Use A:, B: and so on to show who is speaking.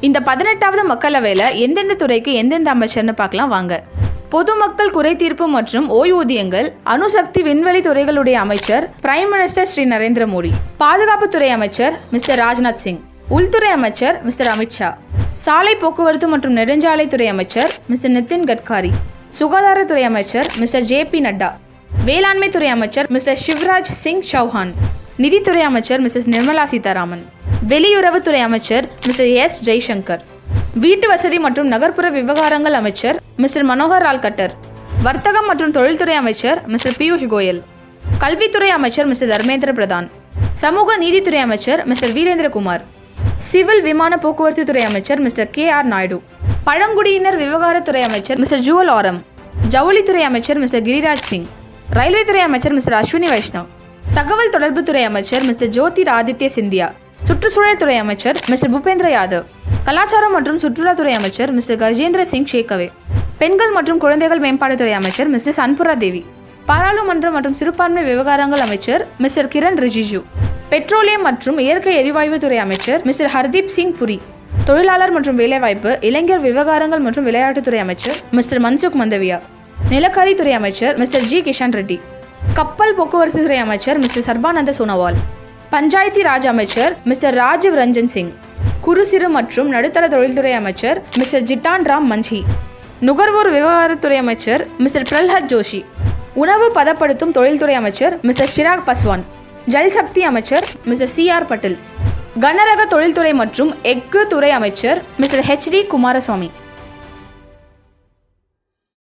A: இந்த 18வது மக்களவையில் எந்தெந்த துறைக்கு எந்தெந்த அமைச்சர்னு பார்க்கலாம் வாங்க. பொதுமக்கள் குறை தீர்ப்பு மற்றும் ஓய்வூதியங்கள், அணுசக்தி, விண்வெளி துறைகளுடைய அமைச்சர் பிரைம் மினிஸ்டர் ஸ்ரீ நரேந்திர மோடி. பாதுகாப்புத்துறை அமைச்சர் மிஸ்டர் ராஜ்நாத் சிங். உள்துறை அமைச்சர் மிஸ்டர் அமித்ஷா. சாலை போக்குவரத்து மற்றும் நெடுஞ்சாலைத்துறை அமைச்சர் மிஸ்டர் நிதின் கட்காரி. சுகாதாரத்துறை அமைச்சர் மிஸ்டர் JP நட்டா. வேளாண்மை துறை அமைச்சர் மிஸ்டர் சிவராஜ் சிங் சௌஹான். நிதித்துறை அமைச்சர் மிஸ்ஸஸ் நிர்மலா சீதாராமன். வெளியுறவுத்துறை அமைச்சர் மிஸ்டர் S ஜெய்சங்கர். வீட்டு வசதி மற்றும் நகர்ப்புற விவகாரங்கள் அமைச்சர் மிஸ்டர் மனோகர் லால் கட்டர். வர்த்தகம் மற்றும் தொழில்துறை அமைச்சர் மிஸ்டர் பியூஷ் கோயல். கல்வித்துறை அமைச்சர் மிஸ்டர் தர்மேந்திர பிரதான். சமூக நீதித்துறை அமைச்சர் மிஸ்டர் வீரேந்திர குமார். சிவில் விமான போக்குவரத்து துறை அமைச்சர் மிஸ்டர் KR நாயுடு. பழங்குடியினர் விவகாரத்துறை அமைச்சர் மிஸ்டர் ஜுவல் ஆரம். ஜவுளித்துறை அமைச்சர் மிஸ்டர் கிரிராஜ் சிங். ரயில்வே துறை அமைச்சர் மிஸ்டர் அஸ்வினி வைஷ்ணவ். தகவல் தொடர்புத்துறை அமைச்சர் மிஸ்டர் ஜோதிர் ஆதித்ய சிந்தியா. சுற்றுச்சூழல் துறை அமைச்சர் மிஸ்டர் பூபேந்திர யாதவ். கலாச்சாரம் மற்றும் சுற்றுலாத்துறை அமைச்சர் மிஸ்டர் கஜேந்திர சிங் ஷேகவே. பெண்கள் மற்றும் குழந்தைகள் மேம்பாட்டுத்துறை அமைச்சர் மிஸ்டர் சன்புரா தேவி. பாராளுமன்றம் மற்றும் சிறுபான்மை விவகாரங்கள் அமைச்சர் மிஸ்டர் கிரண் ரிஜிஜு. பெட்ரோலியம் மற்றும் இயற்கை எரிவாயு துறை அமைச்சர் மிஸ்டர் ஹர்தீப் சிங் புரி. தொழிலாளர் மற்றும் வேலைவாய்ப்பு, இளைஞர் விவகாரங்கள் மற்றும் விளையாட்டுத்துறை அமைச்சர் மிஸ்டர் மன்சுக் மந்தவியா. நிலக்கரித்துறை அமைச்சர் மிஸ்டர் G கிஷன் ரெட்டி. கப்பல் போக்குவரத்து துறை அமைச்சர் மிஸ்டர் சர்பானந்த சோனோவால். பஞ்சாயத்தி ராஜ் அமைச்சர் மிஸ்டர் ராஜீவ் ரஞ்சன் சிங். குறு சிறு மற்றும் நடுத்தர தொழில்துறை அமைச்சர் மிஸ்டர் ஜிட்டான் ராம் மஞ்சி. நுகர்வோர் விவகாரத்துறை அமைச்சர் மிஸ்டர் பிரல்ஹத் ஜோஷி. உணவு பதப்படுத்தும் தொழில்துறை அமைச்சர் மிஸ்டர் சிராக் பஸ்வான். ஜல் சக்தி அமைச்சர் மிஸ்டர் CR பட்டேல். கனரக தொழில்துறை மற்றும் எஃகு துறை அமைச்சர் மிஸ்டர் HD குமாரசுவாமி.